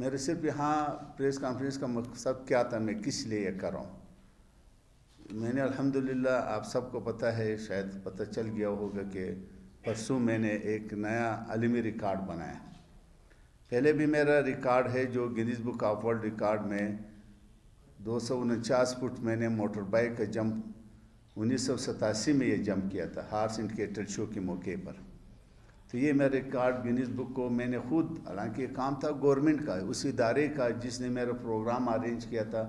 میرے صرف یہاں پریس کانفرنس کا مقصد کیا تھا، میں کس لیے یہ کر رہا ہوں. میں نے الحمدللہ آپ سب کو پتہ ہے، شاید پتہ چل گیا ہوگا کہ پرسوں میں نے ایک نیا عالمی ریکارڈ بنایا. پہلے بھی میرا ریکارڈ ہے جو Guinness book of world record میں 249 فٹ میں نے موٹر بائک کا جمپ 1987 میں یہ جمپ کیا تھا ہارس اینڈ کیٹل شو کے موقع پر. تو یہ میرا ریکارڈ گینیز بک کو میں نے خود، حالانکہ یہ کام تھا گورنمنٹ کا، اس ادارے کا جس نے میرا پروگرام ارینج کیا تھا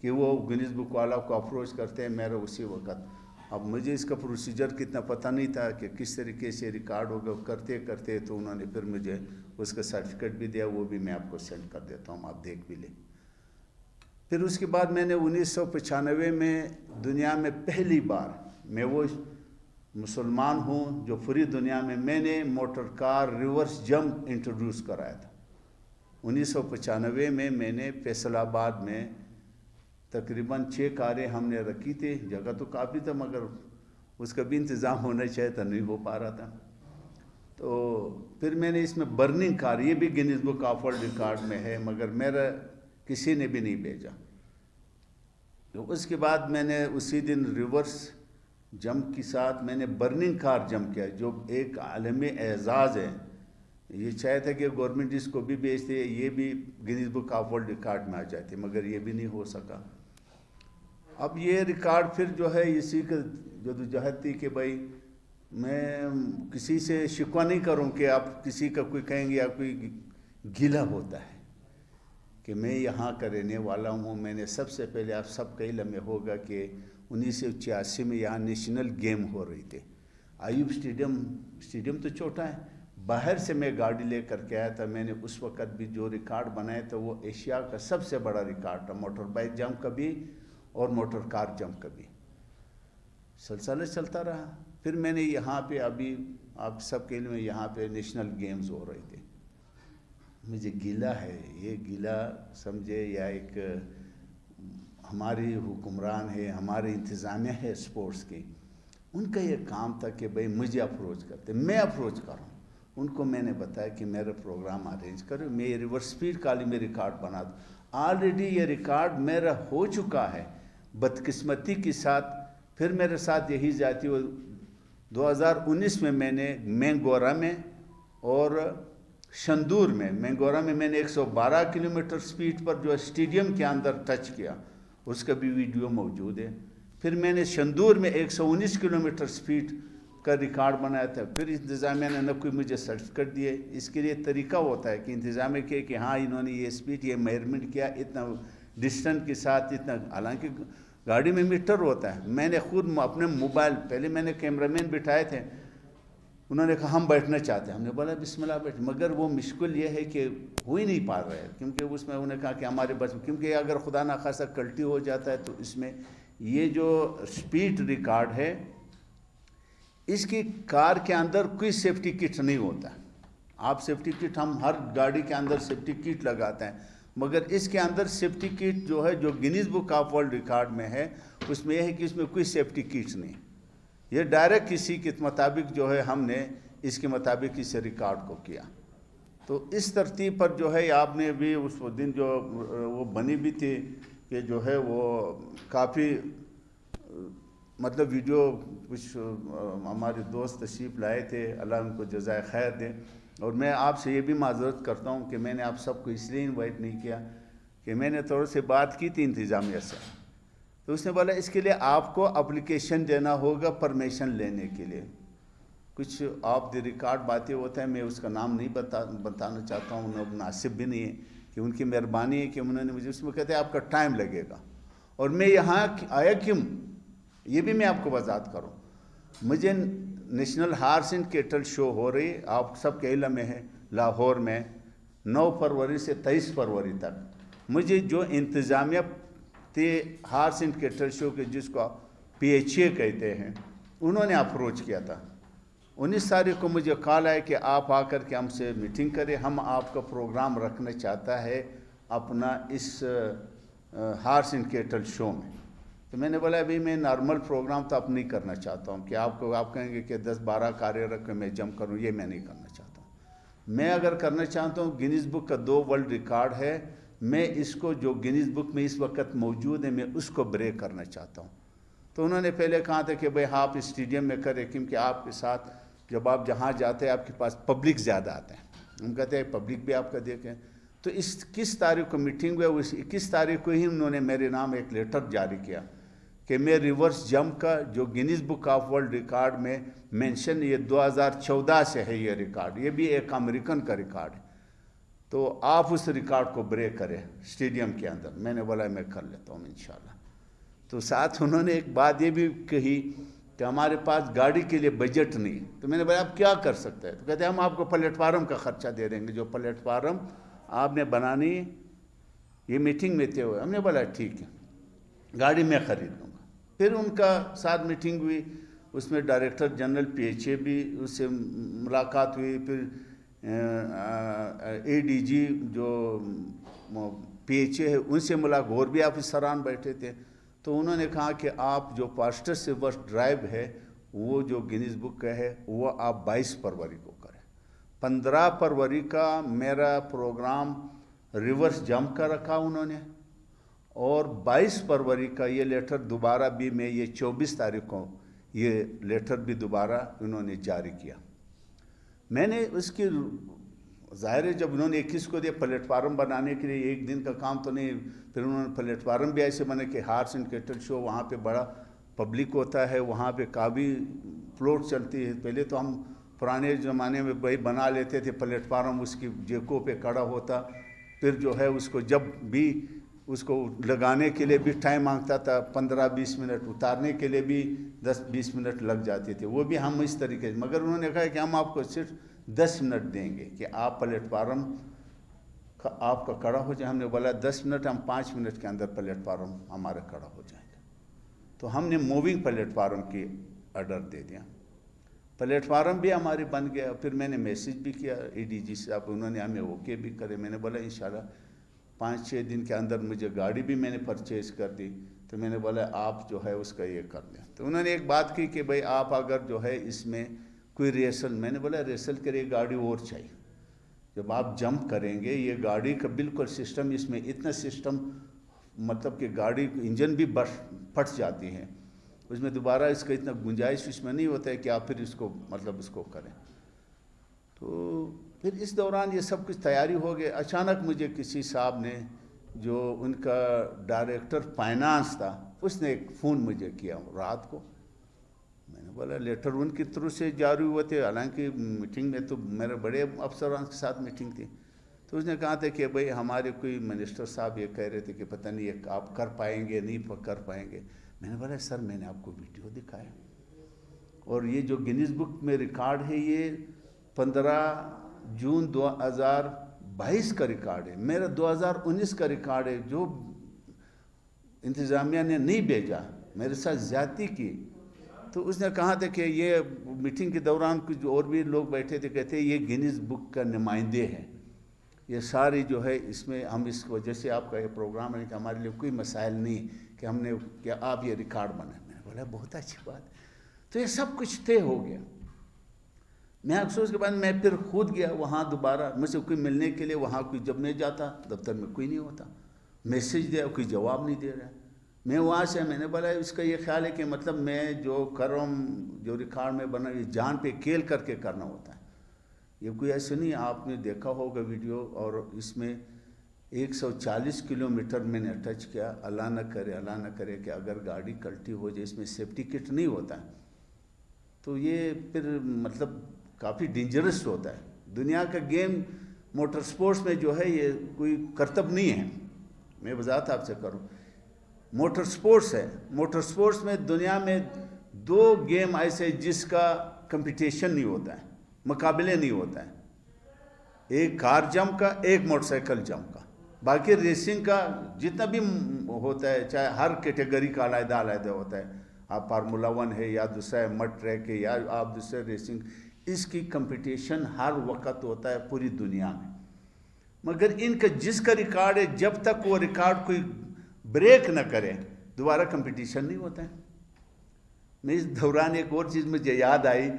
کہ وہ گینیز بک والا کو اپروچ کرتے ہیں. میرا اسی وقت، اب مجھے اس کا پروسیجر کتنا پتہ نہیں تھا کہ کس طریقے سے ریکارڈ ہوگا. کرتے کرتے تو انہوں نے پھر مجھے اس کا سرٹیفکیٹ بھی دیا، وہ بھی میں آپ کو سینڈ کر دیتا ہوں، آپ دیکھ بھی لیں. پھر اس کے بعد میں نے 1995 میں دنیا میں پہلی بار، میں وہ مسلمان ہوں جو پوری دنیا میں نے motor car reverse jump introduce کرایا تھا. 1995 میں نے فیصل آباد میں تقریباً 6 کاریں ہم نے رکھی تھی. جگہ تو کافی تھا مگر اس کا بھی انتظام ہونا چاہیے تھا، نہیں ہو پا رہا تھا. تو پھر میں نے اس میں برننگ کار، یہ بھی Guinness book of world record میں ہے مگر میرا کسی نے بھی نہیں بھیجا. تو اس کے بعد میں نے اسی دن ریورس جمپ کے ساتھ میں نے برننگ کار جمپ کیا، جو ایک عالمی اعزاز ہے. یہ چاہے تھا کہ گورنمنٹ اس کو بھی بھیجتے، یہ بھی Guinness book of world record میں آ جاتے، مگر یہ بھی نہیں ہو سکا. اب یہ ریکارڈ پھر جو ہے اسی کا جدوجہد تھی کہ بھائی میں کسی سے شکوہ نہیں کروں کہ آپ کسی کا کوئی کہیں گے یا کوئی گلہ ہوتا ہے کہ میں یہاں کا رہنے والا ہوں. میں نے سب سے پہلے، آپ سب کا علم ہوگا کہ 1986 میں یہاں نیشنل گیم ہو رہی تھے. ایوب اسٹیڈیم تو چھوٹا ہے، باہر سے میں گاڑی لے کر کے آیا تھا. میں نے اس وقت بھی جو ریکارڈ بنایا تھا وہ ایشیا کا سب سے بڑا ریکارڈ تھا، موٹر بائک جمپ کا بھی اور موٹر کار جمپ کا بھی. سلسلہ چلتا رہا. پھر میں نے یہاں پہ، ابھی آپ سب کے علم یہاں پہ نیشنل گیمز ہو رہے تھے. مجھے گلہ ہے، یہ گلہ سمجھے یا ایک ہماری حکمران ہے، ہمارے انتظامیہ ہے اسپورٹس کی، ان کا یہ کام تھا کہ بھئی مجھے اپروچ کرتے، میں اپروچ کر رہا ہوں. ان کو میں نے بتایا کہ میرا پروگرام ارینج کرو، میں یہ ریورس اسپیڈ کا عالمی ریکارڈ بنا دوں. آلریڈی یہ ریکارڈ میرا ہو چکا ہے. بدقسمتی کے ساتھ پھر میرے ساتھ یہی جاتی ہو. 2019 میں نے مینگورا میں اور شندور میں، مینگورا میں نے 112 کلومیٹر سپیڈ پر جو اسٹیڈیم کے اندر ٹچ کیا، اس کا بھی ویڈیو موجود ہے. پھر میں نے شندور میں 119 کلومیٹر سپیڈ کا ریکارڈ بنایا تھا. پھر انتظامیہ نے نہ کوئی مجھے سرٹیفکیٹ دیے. اس کے لیے طریقہ ہوتا ہے کہ انتظامیہ کے کہ ہاں انہوں نے یہ سپیڈ، یہ میئرمنٹ کیا اتنا ڈسٹنس کے ساتھ اتنا، حالانکہ گاڑی میں میٹر ہوتا ہے. میں نے خود اپنے موبائل، پہلے میں نے کیمرہ مین بٹھائے تھے، انہوں نے کہا ہم بیٹھنا چاہتے ہیں. ہم نے بولا بسم اللہ بیٹھ، مگر وہ مشکل یہ ہے کہ ہو ہی نہیں پا رہا ہے، کیونکہ اس میں انہوں نے کہا کہ ہمارے بس، کیونکہ اگر خدا نخواستہ کلٹی ہو جاتا ہے تو اس میں یہ جو سپیڈ ریکارڈ ہے اس کی کار کے اندر کوئی سیفٹی کٹ نہیں ہوتا. آپ سیفٹی کٹ، ہم ہر گاڑی کے اندر سیفٹی کٹ لگاتے ہیں، مگر اس کے اندر سیفٹی کٹ جو ہے جو Guinness book of world record میں ہے اس میں یہ ہے کہ اس میں کوئی سیفٹی کٹ نہیں. یہ ڈائریکٹ کسی کے مطابق جو ہے ہم نے اس کے مطابق اس ریکارڈ کو کیا. تو اس ترتیب پر جو ہے آپ نے بھی اس دن جو وہ بنی بھی تھی کہ جو ہے وہ کافی مطلب ویڈیو، کچھ ہمارے دوست تشریف لائے تھے، اللہ ان کو جزائے خیر دے. اور میں آپ سے یہ بھی معذرت کرتا ہوں کہ میں نے آپ سب کو اس لیے انوائٹ نہیں کیا کہ میں نے تھوڑے سے بات کی تھی انتظامیہ سے، تو اس نے بولا اس کے لیے آپ کو اپلیکیشن دینا ہوگا پرمیشن لینے کے لیے. کچھ آف دی ریکارڈ باتیں ہوتا ہے، میں اس کا نام نہیں بتانا چاہتا ہوں، مناسب بھی نہیں ہے، کہ ان کی مہربانی ہے کہ انہوں نے مجھے اس میں کہتے ہیں آپ کا ٹائم لگے گا. اور میں یہاں آیا کیوں، یہ بھی میں آپ کو وضاحت کروں. مجھے نیشنل ہارس اینڈ کیٹل شو ہو رہی، آپ سب کے علم میں ہے، لاہور میں 9 فروری سے 23 فروری تک. مجھے جو انتظامیہ تھے ہارس اینڈ کیٹل شو کے، جس کو PHA کہتے ہیں، انہوں نے اپروچ کیا تھا. 19 تاریخ کو مجھے کال آیا کہ آپ آ کر کے ہم سے میٹنگ کریں، ہم آپ کا پروگرام رکھنا چاہتا ہے اپنا اس ہارس اینڈ کیٹل شو میں. تو میں نے بولا ابھی میں نارمل پروگرام تو اب نہیں کرنا چاہتا ہوں کہ آپ کہیں گے کہ 10-12 کاریں رکھ کے میں جمپ کروں، یہ میں نہیں کرنا چاہتا ہوں. میں اگر کرنا چاہتا ہوں گینیز بک کا 2 ورلڈ ریکارڈ ہے، میں اس کو جو گینیز بک میں اس وقت موجود ہے میں اس کو بریک کرنا چاہتا ہوں. تو انہوں نے پہلے کہا تھا کہ بھائی آپ اسٹیڈیم میں کریں، کیونکہ آپ کے ساتھ جب آپ جہاں جاتے ہیں آپ کے پاس پبلک زیادہ آتے ہیں. ہم کہتے ہیں پبلک بھی آپ کا دیکھیں. تو اس 21 تاریخ کو میٹنگ ہوئی، اس 21 تاریخ کو ہی انہوں نے میرے نام ایک لیٹر جاری کیا کہ میں ریورس جمپ کا جو Guinness book of world record میں مینشن، یہ 2014 سے ہے یہ ریکارڈ، یہ بھی ایک امریکن کا ریکارڈ ہے، تو آپ اس ریکارڈ کو بریک کریں اسٹیڈیم کے اندر. میں نے بولا میں کر لیتا ہوں انشاءاللہ. تو ساتھ انہوں نے ایک بات یہ بھی کہی کہ ہمارے پاس گاڑی کے لیے بجٹ نہیں. تو میں نے بولا آپ کیا کر سکتے ہیں؟ تو کہتے ہیں ہم آپ کو پلیٹ فارم کا خرچہ دے دیں گے، جو پلیٹ فارم آپ نے بنانی ہے. یہ میٹنگ میں تھے ہوئے. ہم نے بولا ٹھیک ہے، گاڑی میں خرید لوں گا. پھر ان کا ساتھ میٹنگ ہوئی، اس میں ڈائریکٹر جنرل PHA بھی اس سے ملاقات ہوئی. پھر ADG جو PHA ہے ان سے ملاقات، اور بھی افسران بیٹھے تھے. تو انہوں نے کہا کہ آپ جو پاسٹر سے بس ڈرائیو ہے وہ جو گینیز بک کا ہے وہ آپ 22 فروری کو کریں. 15 فروری کا میرا پروگرام ریورس جمپ کا رکھا انہوں نے، اور 22 فروری کا یہ لیٹر دوبارہ بھی میں یہ 24 تاریخ کو یہ لیٹر بھی دوبارہ انہوں نے جاری کیا. میں نے اس کی ظاہر ہے جب انہوں نے 21 کو دیا پلیٹ فارم بنانے کے لیے، ایک دن کا کام تو نہیں. پھر انہوں نے پلیٹ فارم بھی ایسے بنے کہ ہارس اینڈ کیٹل شو وہاں پہ بڑا پبلک ہوتا ہے، وہاں پہ کافی فلوٹ چلتی ہے. پہلے تو ہم پرانے زمانے میں بھائی بنا لیتے تھے پلیٹ فارم، اس کی جیکوں پہ کھڑا ہوتا، پھر جو ہے اس کو جب بھی اس کو لگانے کے لیے بھی ٹائم مانگتا تھا، 15-20 منٹ، اتارنے کے لیے بھی 10-20 منٹ لگ جاتے تھے. وہ بھی ہم اس طریقے سے، مگر انہوں نے کہا کہ ہم آپ کو صرف 10 منٹ دیں گے کہ آپ پلیٹ فارم آپ کا کھڑا ہو جائے. ہم نے بولا 10 منٹ، ہم 5 منٹ کے اندر پلیٹ فارم ہمارا کھڑا ہو جائے گا. تو ہم نے موونگ پلیٹ فارم کی آرڈر دے دیا. پلیٹ فارم بھی ہماری بن گیا. پھر میں نے میسیج بھی کیا ADG صاحب، انہوں نے ہمیں اوکے بھی کرے. میں نے بولا انشاءاللہ 5-6 دن کے اندر مجھے گاڑی بھی میں نے پرچیز کر دی. تو میں نے بولا آپ جو ہے اس کا یہ کر دیں. تو انہوں نے ایک بات کی کہ بھائی آپ اگر جو ہے اس میں کوئی ریسل، میں نے بولا ریسل کے لیے گاڑی اور چاہیے. جب آپ جمپ کریں گے یہ گاڑی کا بالکل سسٹم، اس میں اتنا سسٹم مطلب کہ گاڑی انجن بھی پھٹ جاتی ہے، اس میں دوبارہ اس کا اتنا گنجائش اس میں نہیں ہوتا ہے کہ آپ پھر اس کو مطلب اس کو کریں. تو پھر اس دوران یہ سب کچھ تیاری ہو گئے. اچانک مجھے کسی صاحب نے، جو ان کا ڈائریکٹر فائنانس تھا، اس نے ایک فون مجھے کیا رات کو. میں نے بولا لیٹر ان کی طرف سے جاری ہوئے تھے، حالانکہ میٹنگ میں تو میرے بڑے افسران کے ساتھ میٹنگ تھی. تو اس نے کہا تھا کہ بھئی ہمارے کوئی منسٹر صاحب یہ کہہ رہے تھے کہ پتہ نہیں یہ آپ کر پائیں گے نہیں کر پائیں گے. میں نے بولا سر میں نے آپ کو ویڈیو دکھایا، اور یہ جو گینیز بک میں ریکارڈ ہے یہ 15 جون 2022 کا ریکارڈ ہے. میرا 2019 کا ریکارڈ ہے جو انتظامیہ نے نہیں بھیجا، میرے ساتھ زیادتی کی. تو اس نے کہا تھا کہ یہ میٹنگ کے دوران کچھ اور بھی لوگ بیٹھے تھے، کہتے ہیں یہ گینیز بک کا نمائندے ہیں، یہ ساری جو ہے اس میں ہم اس وجہ سے آپ کا یہ پروگرام ہے کہ ہمارے لیے کوئی مسائل نہیں کہ ہم نے کہ آپ یہ ریکارڈ بنائیں. میں نے بولا بہت اچھی بات. تو یہ سب کچھ طے ہو گیا. میں افسوس کے بعد میں پھر خود گیا وہاں دوبارہ، مجھ سے کوئی ملنے کے لیے وہاں کوئی، جب میں جاتا دفتر میں کوئی نہیں ہوتا، میسیج دیا کوئی جواب نہیں دے رہا. میں وہاں سے میں نے بولا اس کا یہ خیال ہے کہ مطلب میں جو کر رہا ہوں جو ریکارڈ میں بنا یہ جان پہ کھیل کر کے کرنا ہوتا ہے، یہ کوئی ایسے نہیں. آپ نے دیکھا ہوگا ویڈیو، اور اس میں 140 کلومیٹر میں نے ٹچ کیا. اللہ نہ کرے کہ اگر گاڑی کلٹی ہو جائے، اس میں سیفٹی کٹ نہیں ہوتا ہے تو یہ پھر مطلب کافی ڈینجرس ہوتا ہے. دنیا کا گیم موٹر سپورٹس میں جو ہے یہ کوئی کرتب نہیں ہے. میں وضاحت آپ سے کروں، موٹر سپورٹس ہے. موٹر سپورٹس میں دنیا میں 2 گیم ایسے جس کا کمپٹیشن نہیں ہوتا ہے، مقابلے نہیں ہوتا ہے. ایک کار جمپ کا، ایک موٹر سائیکل جمپ کا. باقی ریسنگ کا جتنا بھی ہوتا ہے، چاہے ہر کیٹیگری کا علیحدہ ہوتا ہے. آپ فارمولا 1 ہے یا دوسرا ہے مڈ ٹریک ہے یا آپ دوسرے ریسنگ، اس کی کمپٹیشن ہر وقت ہوتا ہے پوری دنیا میں. مگر ان کا جس کا ریکارڈ ہے جب تک وہ ریکارڈ کوئی بریک نہ کرے دوبارہ کمپٹیشن نہیں ہوتا ہے. میں اس دوران ایک اور چیز مجھے یاد آئی.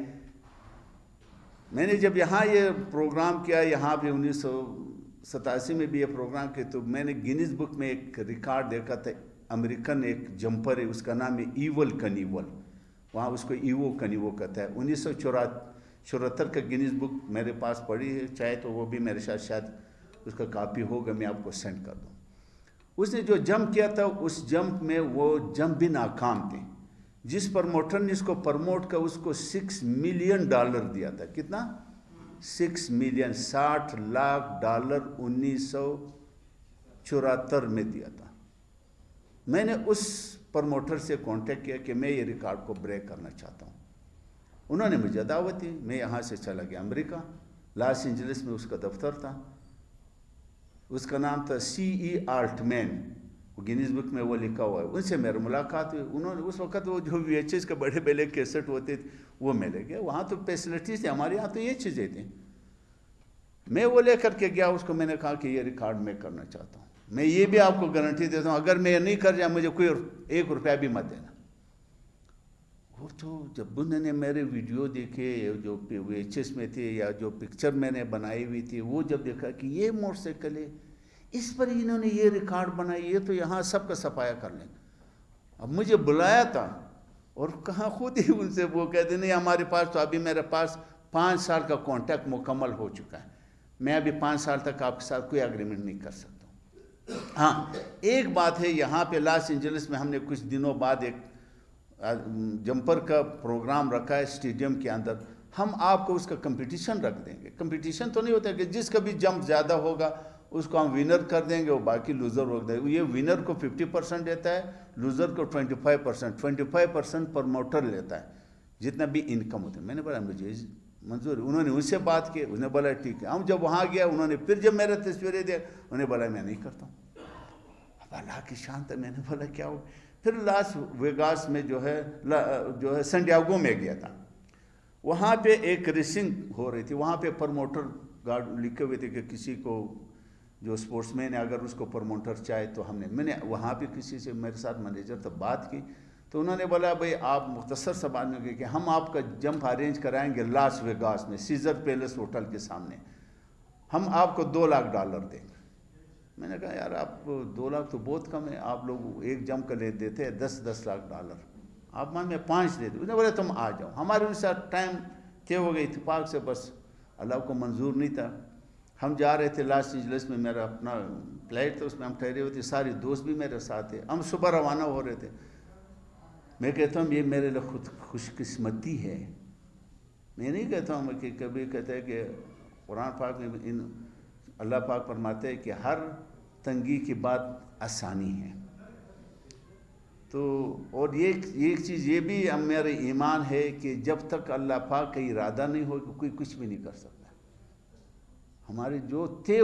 میں نے جب یہاں یہ پروگرام کیا، یہاں پہ 1987 میں بھی یہ پروگرام کیا، تو میں نے گینیز بک میں ایک ریکارڈ دیکھا تھا، امریکن ایک جمپر ہے، اس کا نام ہے ایول کنیول، وہاں اس کو ایوو کنیوو کہتا ہے۔ 1974 کا گینیز بک میرے پاس پڑی ہے، چاہے تو وہ بھی میرے ساتھ شاید اس کا کاپی ہوگا، میں آپ کو سینڈ کر دوں۔ اس نے جو جمپ کیا تھا، اس جمپ میں وہ جمپ بھی ناکام تھے۔ جس پروموٹر نے اس کو پروموٹ کیا، اس کو $6 ملین دیا تھا۔ کتنا؟ 6 ملین، $60 لاکھ 1974 میں دیا تھا۔ میں نے اس پروموٹر سے کانٹیکٹ کیا کہ میں یہ ریکارڈ کو بریک کرنا چاہتا ہوں۔ انہوں نے مجھے دعوت دی، میں یہاں سے چلا گیا امریکہ، لاس اینجلس میں اس کا دفتر تھا، اس کا نام تھا C.E. آلٹمین، گینیز بک میں وہ لکھا ہوا ہے۔ ان سے میری ملاقات ہوئی، انہوں نے اس وقت وہ جو VHS کے بڑے بڑے کیسٹ ہوتے تھے وہ میں لے گیا، وہاں تو فیسلٹیز تھے، ہمارے یہاں تو یہ چیزیں تھیں۔ میں وہ لے کر کے گیا، اس کو میں نے کہا کہ یہ ریکارڈ میں کرنا چاہتا ہوں، میں یہ بھی آپ کو گارنٹی دیتا ہوں، اگر میں یہ نہیں کر جائے مجھے کوئی $1 بھی مت دینا۔ وہ تو جب انہوں نے میرے ویڈیو دیکھے جو VHS میں تھے یا جو پکچر میں نے بنائی ہوئی تھی، وہ جب دیکھا کہ یہ موٹر سائیکل ہے، اس پر انہوں نے یہ ریکارڈ بنائی، یہ تو یہاں سب کا صفایا کر لیں۔ اب مجھے بلایا تھا اور کہاں خود ہی ان سے وہ کہتے نہیں، ہمارے پاس تو ابھی میرے پاس 5 سال کا کانٹیکٹ مکمل ہو چکا ہے، میں ابھی 5 سال تک آپ کے ساتھ کوئی اگریمنٹ نہیں کر سکتا۔ ہاں ایک بات ہے، یہاں پہ لاس اینجلس میں ہم نے کچھ دنوں بعد ایک جمپر کا پروگرام رکھا ہے اسٹیڈیم کے اندر، ہم آپ کو اس کا کمپٹیشن رکھ دیں گے۔ کمپٹیشن تو نہیں ہوتا کہ جس کا بھی جمپ زیادہ ہوگا اس کو ہم ونر کر دیں گے، وہ باقی لوزر ہو گئے۔ یہ ونر کو 50% دیتا ہے، لوزر کو 25% پروموٹر لیتا ہے، جتنا بھی انکم ہوتا ہے۔ میں نے بولا مجھے منظور ہے، انہوں نے ان سے بات کی، انہوں نے بولا ٹھیک ہے۔ ہم جب وہاں گیا، انہوں نے پھر جب میرے تصویریں دیا، انہوں نے بولا میں نہیں کرتا ہوں۔ اب اللہ کی شان تھا، میں نے بولا کیا ہو؟ پھر لاس ویگاس میں جو ہے سینڈیاگو میں گیا تھا، وہاں پہ ایک ریسنگ ہو رہی تھی، وہاں پہ پروموٹر گارڈ لکھے ہوئے تھے کہ کسی کو جو اسپورٹس مین ہے اگر اس کو پروموٹر چاہے تو میں نے وہاں پہ کسی سے میرے ساتھ مینیجر تب بات کی، تو انہوں نے بولا بھائی آپ مختصر سا بات میں کہ ہم آپ کا جمپ ارینج کرائیں گے لاس ویگاس میں سیزر پیلیس ہوٹل کے سامنے، ہم آپ کو $2 لاکھ دیں گے۔ میں نے کہا یار آپ $2 لاکھ تو بہت کم ہے، آپ لوگ ایک جمپ کا لے دیتے ہیں $10 لاکھ، آپ مان میں 5 دے دیں۔ انہوں نے بولے تم آ جاؤ، ہمارے ان ساتھ ٹائم طے ہو گئی اتفاق سے، بس اللہ کو منظور نہیں تھا۔ ہم جا رہے تھے لاس اینجلس میں، میرا اپنا فلائٹ تھا، اس میں ہم ٹھہرے ہوئے تھے، سارے دوست بھی میرے ساتھ تھے، ہم صبح روانہ ہو رہے تھے۔ میں کہتا ہوں یہ میرے لیے خود خوش قسمتی ہے، میں نہیں کہتا ہوں کہ کبھی کہتا ہے کہ قرآن پاک میں اللہ پاک فرماتے ہیں کہ ہر تنگی کی بات آسانی ہے۔ تو اور ایک چیز یہ بھی میرا ایمان ہے کہ جب تک اللہ پاک کا ارادہ نہیں ہو کوئی کچھ بھی نہیں کر سکتا، ہمارے جو تھے